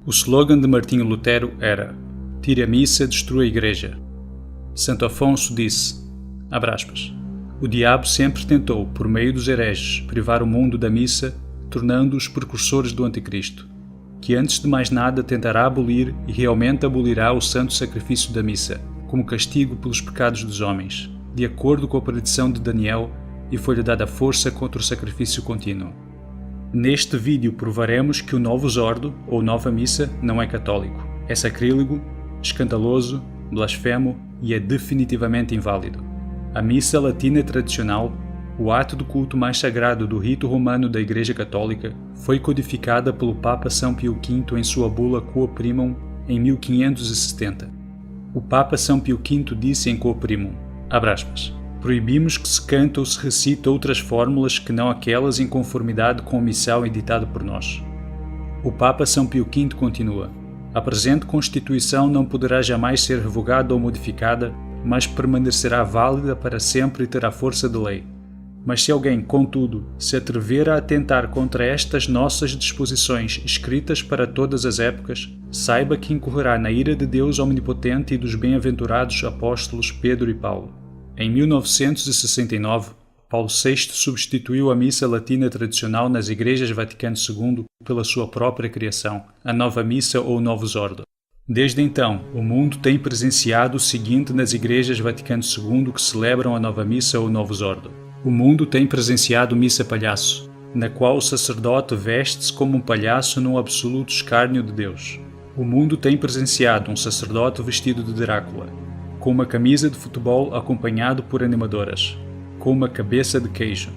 O slogan de Martinho Lutero era: "Tire a missa, destrua a igreja". Santo Afonso disse, abre aspas, "O diabo sempre tentou, por meio dos hereges, privar o mundo da missa, tornando-os precursores do anticristo, que antes de mais nada tentará abolir e realmente abolirá o santo sacrifício da missa, como castigo pelos pecados dos homens, de acordo com a predição de Daniel, e foi-lhe dada força contra o sacrifício contínuo. Neste vídeo provaremos que o Novus Ordo, ou Nova Missa, não é católico, é sacrílego, escandaloso, blasfemo e é definitivamente inválido. A missa latina tradicional, o ato do culto mais sagrado do rito romano da Igreja Católica, foi codificada pelo Papa São Pio V em sua bula Quo Primum em 1570. O Papa São Pio V disse em Quo Primum, abre aspas, "Proibimos que se cante ou se recite outras fórmulas que não aquelas em conformidade com o missal editado por nós." O Papa São Pio V continua, "A presente Constituição não poderá jamais ser revogada ou modificada, mas permanecerá válida para sempre e terá força de lei. Mas se alguém, contudo, se atrever a atentar contra estas nossas disposições escritas para todas as épocas, saiba que incorrerá na ira de Deus Omnipotente e dos bem-aventurados apóstolos Pedro e Paulo." Em 1969, Paulo VI substituiu a missa latina tradicional nas igrejas Vaticano II pela sua própria criação, a Nova Missa ou Novus Ordo. Desde então, o mundo tem presenciado o seguinte nas igrejas Vaticano II que celebram a Nova Missa ou Novus Ordo. O mundo tem presenciado missa palhaço, na qual o sacerdote veste-se como um palhaço num absoluto escárnio de Deus. O mundo tem presenciado um sacerdote vestido de Drácula, com uma camisa de futebol acompanhado por animadoras, com uma cabeça de queijo,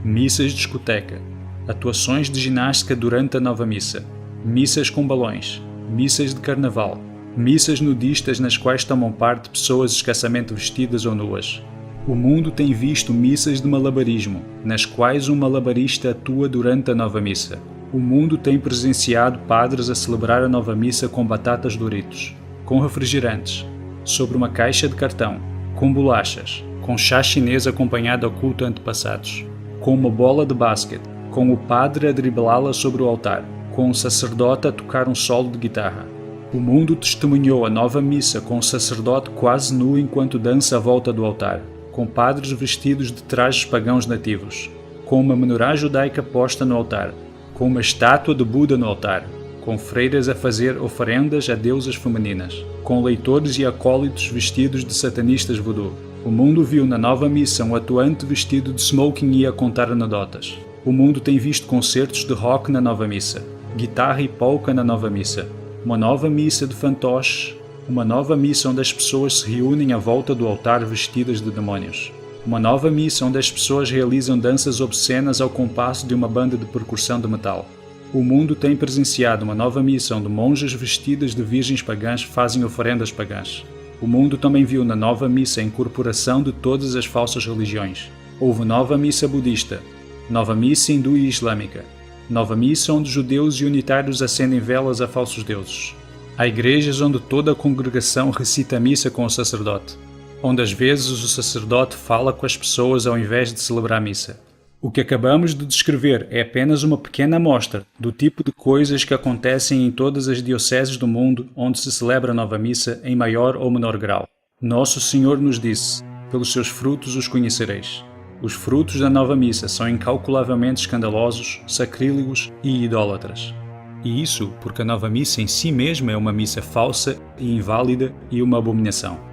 missas de discoteca, atuações de ginástica durante a Nova Missa, missas com balões, missas de carnaval, missas nudistas nas quais tomam parte pessoas escassamente vestidas ou nuas. O mundo tem visto missas de malabarismo, nas quais um malabarista atua durante a Nova Missa. O mundo tem presenciado padres a celebrar a Nova Missa com batatas Doritos, com refrigerantes, sobre uma caixa de cartão, com bolachas, com chá chinês acompanhado ao culto antepassados, com uma bola de basquete, com o padre a driblá-la sobre o altar, com o sacerdote a tocar um solo de guitarra. O mundo testemunhou a Nova Missa com o sacerdote quase nu enquanto dança à volta do altar, com padres vestidos de trajes pagãos nativos, com uma menorá judaica posta no altar, com uma estátua de Buda no altar, com freiras a fazer oferendas a deusas femininas, com leitores e acólitos vestidos de satanistas voodoo. O mundo viu na Nova Missa um atuante vestido de smoking e a contar anedotas. O mundo tem visto concertos de rock na Nova Missa, guitarra e polca na Nova Missa, uma nova missa de fantoches, uma nova missa onde as pessoas se reúnem à volta do altar vestidas de demónios, uma nova missa onde as pessoas realizam danças obscenas ao compasso de uma banda de percussão de metal. O mundo tem presenciado uma nova missa onde monjas vestidas de virgens pagãs fazem oferendas pagãs. O mundo também viu na Nova Missa a incorporação de todas as falsas religiões. Houve Nova Missa budista, Nova Missa hindu e islâmica, Nova Missa onde judeus e unitários acendem velas a falsos deuses. Há igrejas onde toda a congregação recita a missa com o sacerdote, onde às vezes o sacerdote fala com as pessoas ao invés de celebrar a missa. O que acabamos de descrever é apenas uma pequena amostra do tipo de coisas que acontecem em todas as dioceses do mundo onde se celebra a Nova Missa em maior ou menor grau. Nosso Senhor nos disse, pelos seus frutos os conhecereis. Os frutos da Nova Missa são incalculavelmente escandalosos, sacrílegos e idólatras. E isso porque a Nova Missa em si mesma é uma missa falsa e inválida e uma abominação.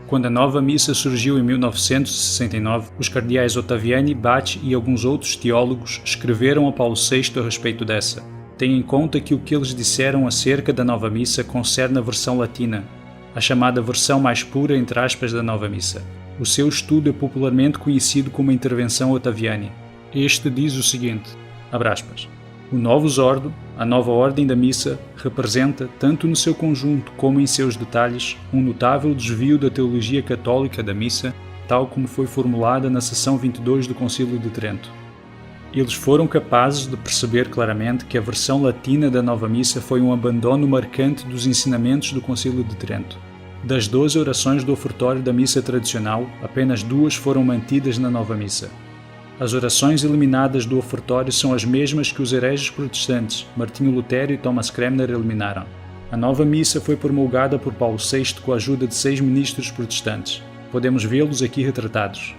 Quando a Nova Missa surgiu em 1969, os cardeais Ottaviani, Bach e alguns outros teólogos escreveram a Paulo VI a respeito dessa. Tenha em conta que o que eles disseram acerca da Nova Missa concerne a versão latina, a chamada versão mais pura entre aspas da Nova Missa. O seu estudo é popularmente conhecido como a Intervenção Ottaviani. Este diz o seguinte, abre aspas, "O Novus Ordo, a nova ordem da missa, representa, tanto no seu conjunto como em seus detalhes, um notável desvio da teologia católica da missa, tal como foi formulada na seção 22 do Concílio de Trento. Eles foram capazes de perceber claramente que a versão latina da Nova Missa foi um abandono marcante dos ensinamentos do Concílio de Trento. Das 12 orações do ofertório da missa tradicional, apenas 2 foram mantidas na Nova Missa. As orações eliminadas do ofertório são as mesmas que os hereges protestantes, Martinho Lutero e Thomas Cranmer, eliminaram. A nova missa foi promulgada por Paulo VI com a ajuda de 6 ministros protestantes. Podemos vê-los aqui retratados.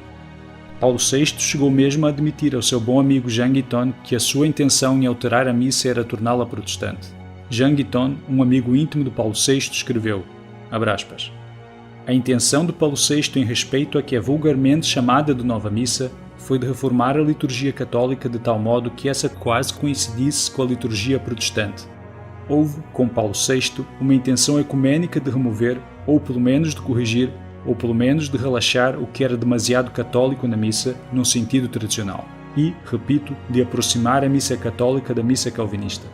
Paulo VI chegou mesmo a admitir ao seu bom amigo Jean Guiton que a sua intenção em alterar a missa era torná-la protestante. Jean Guiton, um amigo íntimo de Paulo VI, escreveu, abre aspas, a intenção de Paulo VI em respeito a que é vulgarmente chamada de nova missa foi de reformar a liturgia católica de tal modo que essa quase coincidisse com a liturgia protestante. Houve, com Paulo VI, uma intenção ecumênica de remover, ou pelo menos de corrigir, ou pelo menos de relaxar o que era demasiado católico na missa, num sentido tradicional, e, repito, de aproximar a missa católica da missa calvinista.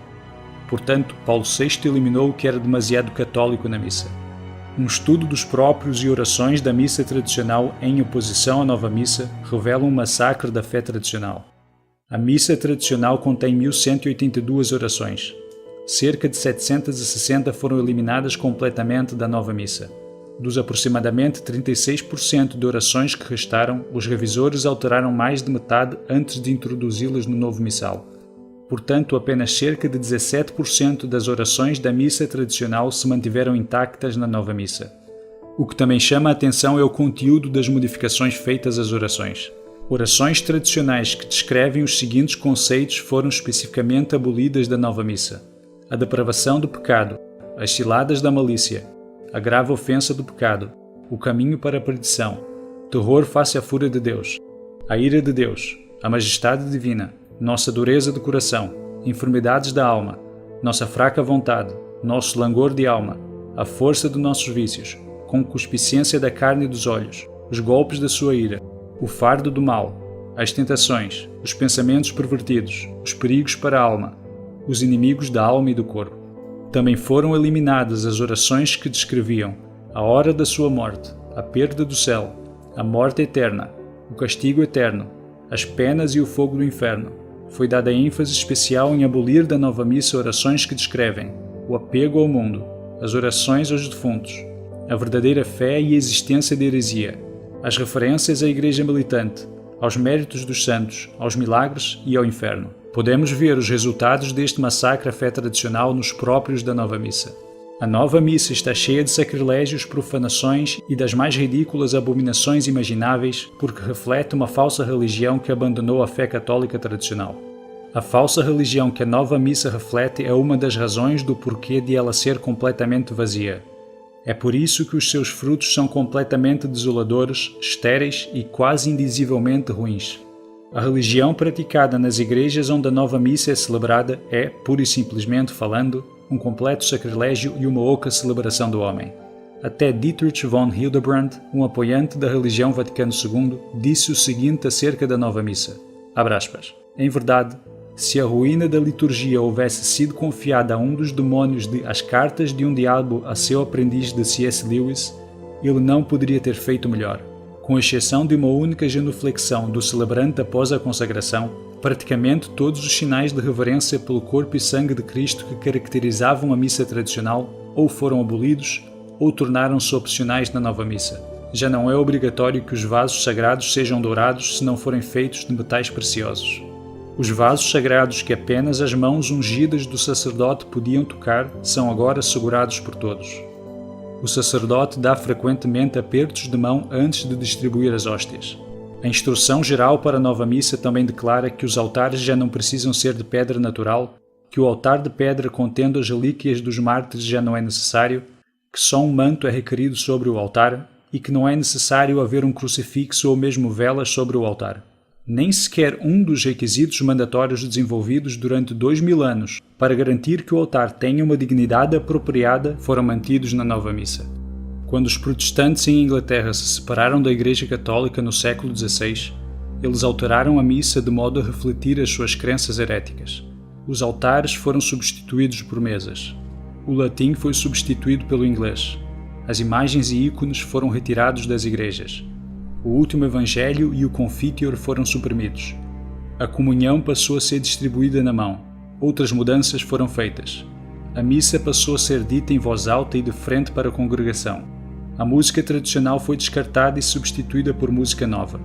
Portanto, Paulo VI eliminou o que era demasiado católico na missa. Um estudo dos próprios e orações da missa tradicional em oposição à nova missa revela um massacre da fé tradicional. A missa tradicional contém 1182 orações. Cerca de 760 foram eliminadas completamente da nova missa. Dos aproximadamente 36% de orações que restaram, os revisores alteraram mais de metade antes de introduzi-las no novo missal. Portanto, apenas cerca de 17% das orações da missa tradicional se mantiveram intactas na nova missa. O que também chama a atenção é o conteúdo das modificações feitas às orações. Orações tradicionais que descrevem os seguintes conceitos foram especificamente abolidas da nova missa: a depravação do pecado, as ciladas da malícia, a grave ofensa do pecado, o caminho para a perdição, terror face à fúria de Deus, a ira de Deus, a majestade divina, nossa dureza de coração, enfermidades da alma, nossa fraca vontade, nosso langor de alma, a força de nossos vícios, concupiscência da carne e dos olhos, os golpes da sua ira, o fardo do mal, as tentações, os pensamentos pervertidos, os perigos para a alma, os inimigos da alma e do corpo. Também foram eliminadas as orações que descreviam a hora da sua morte, a perda do céu, a morte eterna, o castigo eterno, as penas e o fogo do inferno. Foi dada ênfase especial em abolir da nova missa orações que descrevem o apego ao mundo, as orações aos defuntos, a verdadeira fé e a existência de heresia, as referências à igreja militante, aos méritos dos santos, aos milagres e ao inferno. Podemos ver os resultados deste massacre à fé tradicional nos próprios da nova missa. A nova missa está cheia de sacrilégios, profanações e das mais ridículas abominações imagináveis porque reflete uma falsa religião que abandonou a fé católica tradicional. A falsa religião que a nova missa reflete é uma das razões do porquê de ela ser completamente vazia. É por isso que os seus frutos são completamente desoladores, estéreis e quase indizivelmente ruins. A religião praticada nas igrejas onde a nova missa é celebrada é, pura e simplesmente falando, um completo sacrilégio e uma oca celebração do homem. Até Dietrich von Hildebrand, um apoiante da religião Vaticano II, disse o seguinte acerca da nova missa, abre aspas, em verdade, se a ruína da liturgia houvesse sido confiada a um dos demônios de As Cartas de um Diabo a seu aprendiz de C.S. Lewis, ele não poderia ter feito melhor. Com exceção de uma única genuflexão do celebrante após a consagração, praticamente todos os sinais de reverência pelo corpo e sangue de Cristo que caracterizavam a missa tradicional ou foram abolidos ou tornaram-se opcionais na nova missa. Já não é obrigatório que os vasos sagrados sejam dourados se não forem feitos de metais preciosos. Os vasos sagrados que apenas as mãos ungidas do sacerdote podiam tocar são agora segurados por todos. O sacerdote dá frequentemente apertos de mão antes de distribuir as hóstias. A instrução geral para a nova missa também declara que os altares já não precisam ser de pedra natural, que o altar de pedra contendo as relíquias dos mártires já não é necessário, que só um manto é requerido sobre o altar e que não é necessário haver um crucifixo ou mesmo velas sobre o altar. Nem sequer um dos requisitos mandatórios desenvolvidos durante 2000 anos para garantir que o altar tenha uma dignidade apropriada foram mantidos na nova missa. Quando os protestantes em Inglaterra se separaram da Igreja Católica no século XVI, eles alteraram a missa de modo a refletir as suas crenças heréticas. Os altares foram substituídos por mesas. O latim foi substituído pelo inglês. As imagens e ícones foram retirados das igrejas. O último evangelho e o confiteor foram suprimidos. A comunhão passou a ser distribuída na mão. Outras mudanças foram feitas. A missa passou a ser dita em voz alta e de frente para a congregação. A música tradicional foi descartada e substituída por música nova.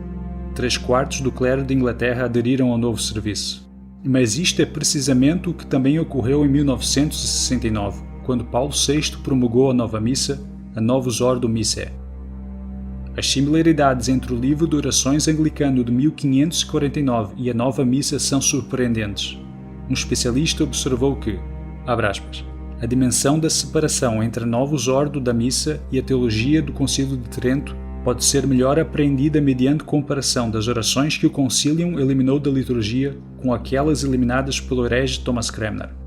3/4 do clero de Inglaterra aderiram ao novo serviço. Mas isto é precisamente o que também ocorreu em 1969, quando Paulo VI promulgou a nova missa, a Novus Ordo Missae. As similaridades entre o livro de orações anglicano de 1549 e a nova missa são surpreendentes. Um especialista observou que, abre aspas, a dimensão da separação entre a Novus Ordo da missa e a teologia do Concílio de Trento pode ser melhor apreendida mediante comparação das orações que o Concilium eliminou da liturgia com aquelas eliminadas pelo herege Thomas Cranmer.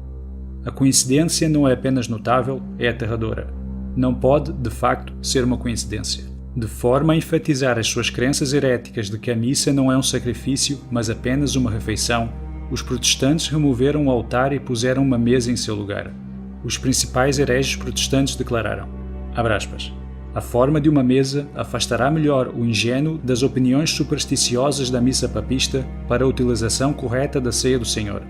A coincidência não é apenas notável, é aterradora. Não pode, de facto, ser uma coincidência. De forma a enfatizar as suas crenças heréticas de que a missa não é um sacrifício, mas apenas uma refeição, os protestantes removeram o altar e puseram uma mesa em seu lugar. Os principais hereges protestantes declararam, abre aspas, a forma de uma mesa afastará melhor o ingênuo das opiniões supersticiosas da missa papista para a utilização correta da ceia do Senhor,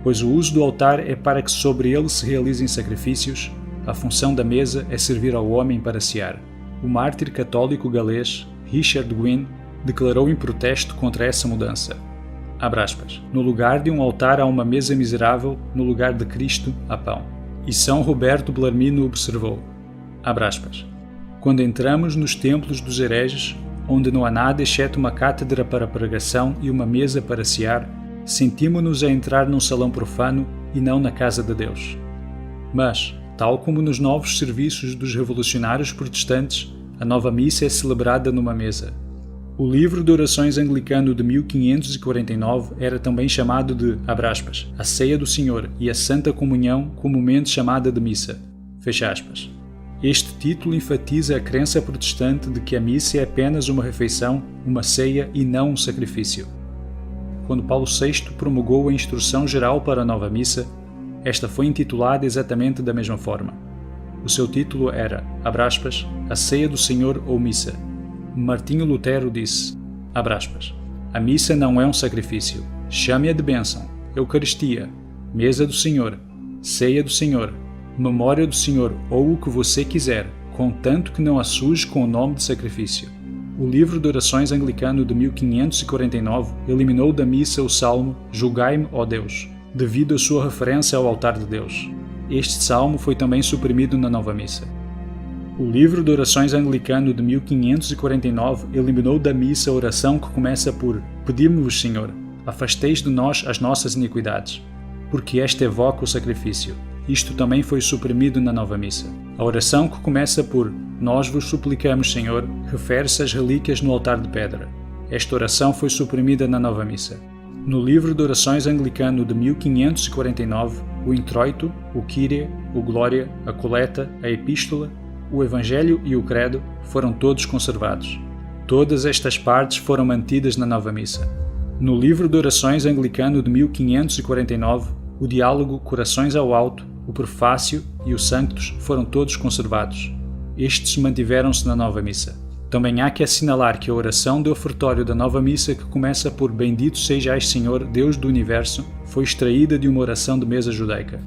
pois o uso do altar é para que sobre ele se realizem sacrifícios, a função da mesa é servir ao homem para cear. O mártir católico galês Richard Gwyn declarou em protesto contra essa mudança. Abre aspas, no lugar de um altar há uma mesa miserável, no lugar de Cristo há pão. E São Roberto Bellarmino observou, abre aspas, quando entramos nos templos dos hereges, onde não há nada exceto uma cátedra para pregação e uma mesa para cear, sentimos-nos a entrar num salão profano e não na casa de Deus. Mas, tal como nos novos serviços dos revolucionários protestantes, a nova missa é celebrada numa mesa. O livro de orações anglicano de 1549 era também chamado de, abre aspas, a Ceia do Senhor e a Santa Comunhão, comumente chamada de missa, fecha aspas. Este título enfatiza a crença protestante de que a missa é apenas uma refeição, uma ceia e não um sacrifício. Quando Paulo VI promulgou a Instrução Geral para a nova missa, esta foi intitulada exatamente da mesma forma. O seu título era, abre aspas, a Ceia do Senhor ou Missa. Martinho Lutero disse, abre aspas, a missa não é um sacrifício, chame-a de bênção, Eucaristia, Mesa do Senhor, Ceia do Senhor, Memória do Senhor ou o que você quiser, contanto que não a suje com o nome de sacrifício. O livro de orações anglicano de 1549 eliminou da missa o salmo Julgai-me, ó Deus, devido à sua referência ao altar de Deus. Este salmo foi também suprimido na nova missa. O livro de orações anglicano de 1549 eliminou da missa a oração que começa por Pedimos-vos, Senhor, afasteis de nós as nossas iniquidades, porque esta evoca o sacrifício. Isto também foi suprimido na nova missa. A oração que começa por Nós vos suplicamos, Senhor, refere-se às relíquias no altar de pedra. Esta oração foi suprimida na nova missa. No livro de orações anglicano de 1549, o introito, o Kyrie, o Glória, a coleta, a epístola, o Evangelho e o Credo foram todos conservados. Todas estas partes foram mantidas na nova missa. No livro de orações anglicano de 1549, o diálogo Corações ao Alto, o Prefácio e o Sanctus foram todos conservados. Estes mantiveram-se na nova missa. Também há que assinalar que a oração do ofertório da nova missa, que começa por Bendito sejais Senhor, Deus do Universo, foi extraída de uma oração de mesa judaica.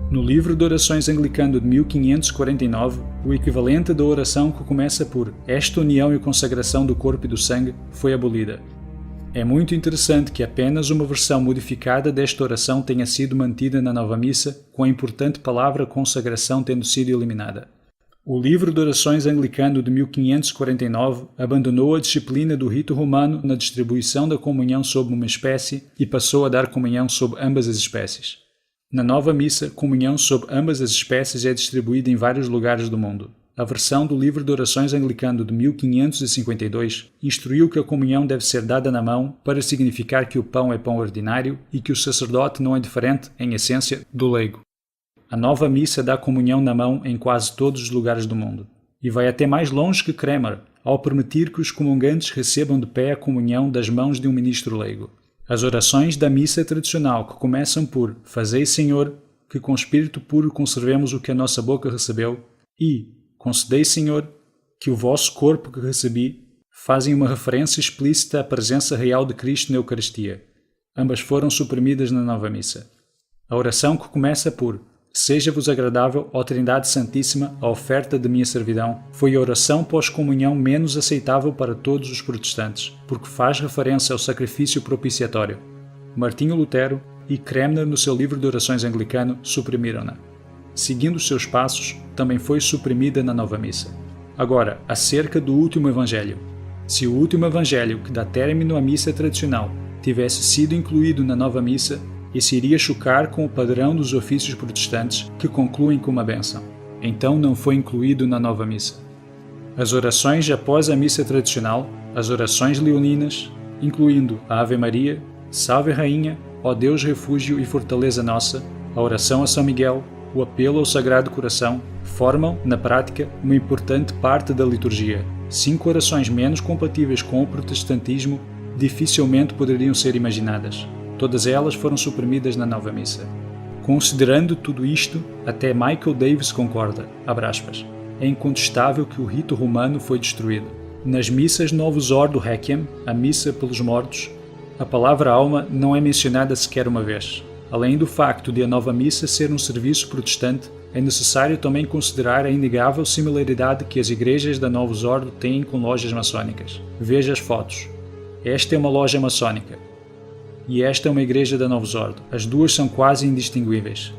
No livro de orações anglicano de 1549, o equivalente da oração que começa por Esta união e consagração do corpo e do sangue foi abolida. É muito interessante que apenas uma versão modificada desta oração tenha sido mantida na nova missa, com a importante palavra consagração tendo sido eliminada. O livro de orações anglicano de 1549 abandonou a disciplina do rito romano na distribuição da comunhão sob uma espécie e passou a dar comunhão sob ambas as espécies. Na nova missa, comunhão sob ambas as espécies é distribuída em vários lugares do mundo. A versão do livro de orações anglicano de 1552 instruiu que a comunhão deve ser dada na mão para significar que o pão é pão ordinário e que o sacerdote não é diferente, em essência, do leigo. A nova missa dá comunhão na mão em quase todos os lugares do mundo. E vai até mais longe que Cranmer, ao permitir que os comungantes recebam de pé a comunhão das mãos de um ministro leigo. As orações da missa tradicional, que começam por Fazei, Senhor, que com espírito puro conservemos o que a nossa boca recebeu, e Concedei, Senhor, que o vosso corpo que recebi, fazem uma referência explícita à presença real de Cristo na Eucaristia. Ambas foram suprimidas na nova missa. A oração que começa por Seja-vos agradável, ó Trindade Santíssima, a oferta de minha servidão, foi a oração pós-comunhão menos aceitável para todos os protestantes, porque faz referência ao sacrifício propiciatório. Martinho Lutero e Cranmer, no seu livro de orações anglicano, suprimiram-na. seguindo os seus passos, também foi suprimida na nova missa. Agora, acerca do último evangelho. Se o último evangelho, que dá término à missa tradicional, tivesse sido incluído na nova missa, esse iria chocar com o padrão dos ofícios protestantes que concluem com uma bênção. Então não foi incluído na nova missa. As orações após a missa tradicional, as orações leoninas, incluindo a Ave Maria, Salve Rainha, ó Deus refúgio e fortaleza nossa, a oração a São Miguel, o apelo ao Sagrado Coração, formam, na prática, uma importante parte da liturgia. 5 orações menos compatíveis com o protestantismo dificilmente poderiam ser imaginadas. Todas elas foram suprimidas na nova missa. Considerando tudo isto, até Michael Davis concorda, abre aspas, é incontestável que o rito romano foi destruído. Nas missas Novus Ordo Requiem, a missa pelos mortos, a palavra alma não é mencionada sequer uma vez. Além do facto de a nova missa ser um serviço protestante, é necessário também considerar a inegável similaridade que as igrejas da Novus Ordo têm com lojas maçônicas. Veja as fotos. Esta é uma loja maçônica. E esta é uma igreja da Novus Ordo. As duas são quase indistinguíveis.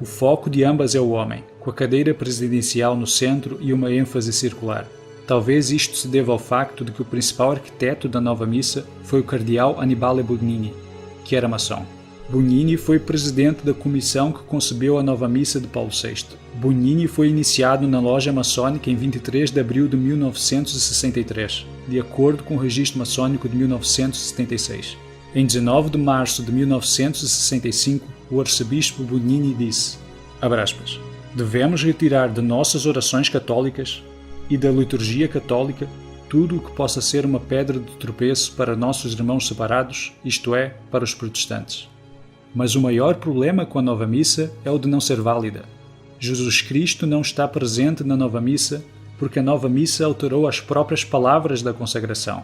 O foco de ambas é o homem, com a cadeira presidencial no centro e uma ênfase circular. Talvez isto se deva ao facto de que o principal arquiteto da nova missa foi o cardeal Annibale Bugnini, que era maçom. Bugnini foi presidente da comissão que concebeu a nova missa de Paulo VI. Bugnini foi iniciado na loja maçônica em 23 de abril de 1963, de acordo com o registro maçônico de 1976. Em 19 de março de 1965, o arcebispo Bugnini disse, abre aspas, devemos retirar de nossas orações católicas e da liturgia católica tudo o que possa ser uma pedra de tropeço para nossos irmãos separados, isto é, para os protestantes. Mas o maior problema com a nova missa é o de não ser válida. Jesus Cristo não está presente na nova missa porque a nova missa alterou as próprias palavras da consagração.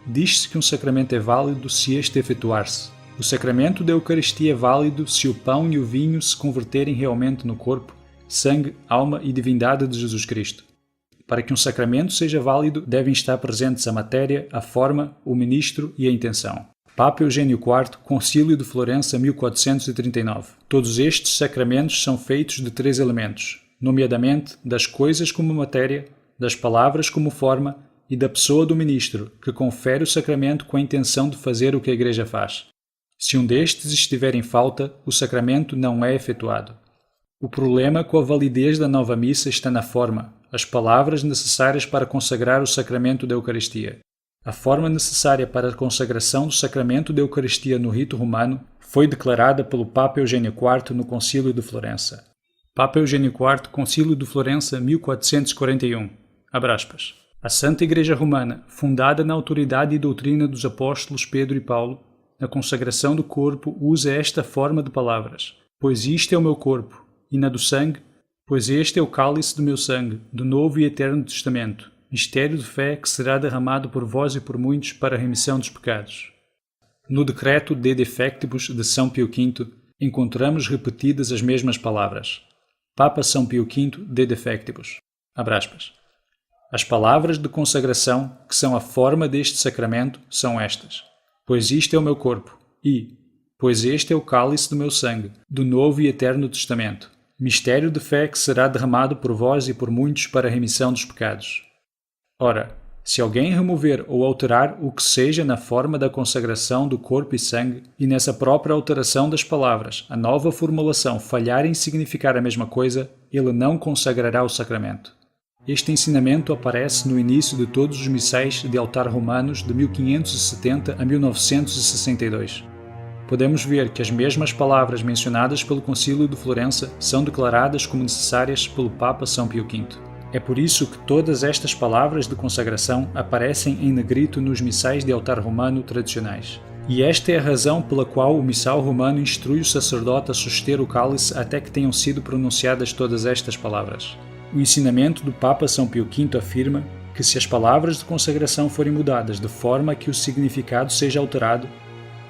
Diz-se que um sacramento é válido se este efetuar-se. O sacramento da Eucaristia é válido se o pão e o vinho se converterem realmente no corpo, sangue, alma e divindade de Jesus Cristo. Para que um sacramento seja válido, devem estar presentes a matéria, a forma, o ministro e a intenção. Papa Eugênio IV, Concílio de Florença, 1439. Todos estes sacramentos são feitos de 3 elementos, nomeadamente das coisas como matéria, das palavras como forma e da pessoa do ministro, que confere o sacramento com a intenção de fazer o que a Igreja faz. Se um destes estiver em falta, o sacramento não é efetuado. O problema com a validez da nova missa está na forma, as palavras necessárias para consagrar o sacramento da Eucaristia. A forma necessária para a consagração do sacramento da Eucaristia no rito romano foi declarada pelo Papa Eugênio IV no Concílio de Florença. Papa Eugênio IV, Concílio de Florença, 1441. Abre aspas. A Santa Igreja Romana, fundada na autoridade e doutrina dos apóstolos Pedro e Paulo, na consagração do corpo usa esta forma de palavras, pois isto é o meu corpo, e na do sangue, pois este é o cálice do meu sangue, do Novo e Eterno Testamento, mistério de fé que será derramado por vós e por muitos para a remissão dos pecados. No decreto de defectibus de São Pio V, encontramos repetidas as mesmas palavras. Papa São Pio V de defectibus. Abre aspas. As palavras de consagração, que são a forma deste sacramento, são estas. Pois isto é o meu corpo, e, pois este é o cálice do meu sangue, do Novo e Eterno Testamento, mistério de fé que será derramado por vós e por muitos para a remissão dos pecados. Ora, se alguém remover ou alterar o que seja na forma da consagração do corpo e sangue, e nessa própria alteração das palavras, a nova formulação falhar em significar a mesma coisa, ele não consagrará o sacramento. Este ensinamento aparece no início de todos os missais de altar romanos de 1570 a 1962. Podemos ver que as mesmas palavras mencionadas pelo Concílio de Florença são declaradas como necessárias pelo Papa São Pio V. É por isso que todas estas palavras de consagração aparecem em negrito nos missais de altar romano tradicionais. E esta é a razão pela qual o missal romano instrui o sacerdote a suster o cálice até que tenham sido pronunciadas todas estas palavras. O ensinamento do Papa São Pio V afirma que se as palavras de consagração forem mudadas de forma que o significado seja alterado,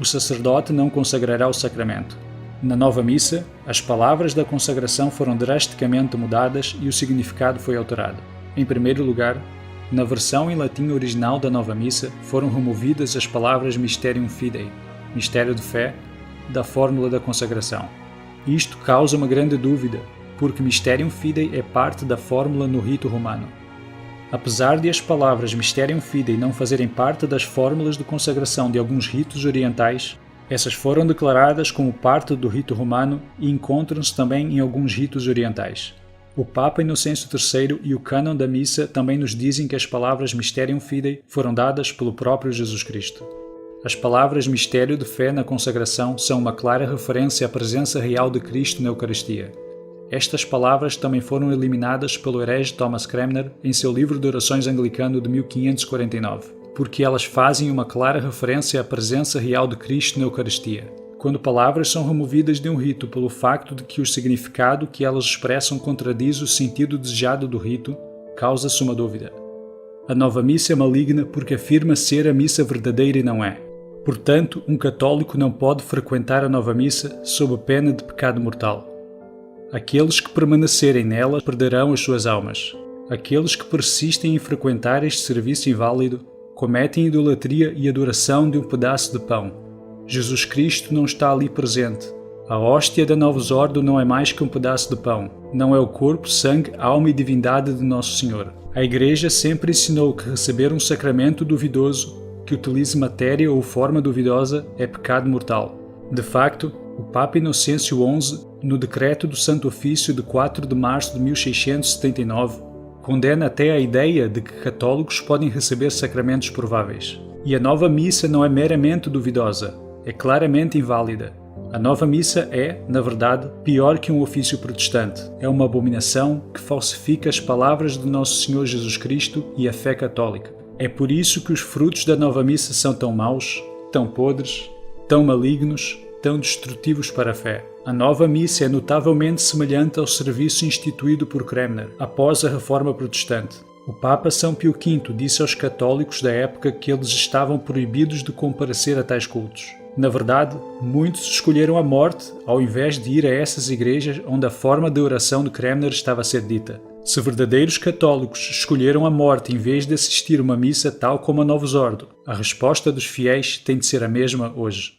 o sacerdote não consagrará o sacramento. Na nova missa, as palavras da consagração foram drasticamente mudadas e o significado foi alterado. Em primeiro lugar, na versão em latim original da nova missa foram removidas as palavras Mysterium Fidei, mistério de fé, da fórmula da consagração. Isto causa uma grande dúvida, porque Mysterium Fidei é parte da fórmula no rito romano. Apesar de as palavras Mysterium Fidei não fazerem parte das fórmulas de consagração de alguns ritos orientais, essas foram declaradas como parte do rito romano e encontram-se também em alguns ritos orientais. O Papa Inocêncio III e o cânon da missa também nos dizem que as palavras Mysterium Fidei foram dadas pelo próprio Jesus Cristo. As palavras mistério de fé na consagração são uma clara referência à presença real de Cristo na Eucaristia. Estas palavras também foram eliminadas pelo herege Thomas Cranmer em seu livro de orações anglicano de 1549, porque elas fazem uma clara referência à presença real de Cristo na Eucaristia. Quando palavras são removidas de um rito pelo facto de que o significado que elas expressam contradiz o sentido desejado do rito, causa-se uma dúvida. A nova missa é maligna porque afirma ser a missa verdadeira e não é. Portanto, um católico não pode frequentar a nova missa sob a pena de pecado mortal. Aqueles que permanecerem nela perderão as suas almas. Aqueles que persistem em frequentar este serviço inválido cometem idolatria e adoração de um pedaço de pão. Jesus Cristo não está ali presente. A hóstia da Novus Ordo não é mais que um pedaço de pão. Não é o corpo, sangue, alma e divindade de Nosso Senhor. A Igreja sempre ensinou que receber um sacramento duvidoso, que utilize matéria ou forma duvidosa, é pecado mortal. De facto, o Papa Inocêncio XI, no decreto do Santo Ofício de 4 de março de 1679, condena até a ideia de que católicos podem receber sacramentos prováveis. E a nova missa não é meramente duvidosa, é claramente inválida. A nova missa é, na verdade, pior que um ofício protestante. É uma abominação que falsifica as palavras de Nosso Senhor Jesus Cristo e a fé católica. É por isso que os frutos da nova missa são tão maus, tão podres, tão malignos, tão destrutivos para a fé. A nova missa é notavelmente semelhante ao serviço instituído por Cranmer após a Reforma Protestante. O Papa São Pio V disse aos católicos da época que eles estavam proibidos de comparecer a tais cultos. Na verdade, muitos escolheram a morte ao invés de ir a essas igrejas onde a forma de oração de Cranmer estava a ser dita. Se verdadeiros católicos escolheram a morte em vez de assistir uma missa tal como a Novus Ordo, a resposta dos fiéis tem de ser a mesma hoje.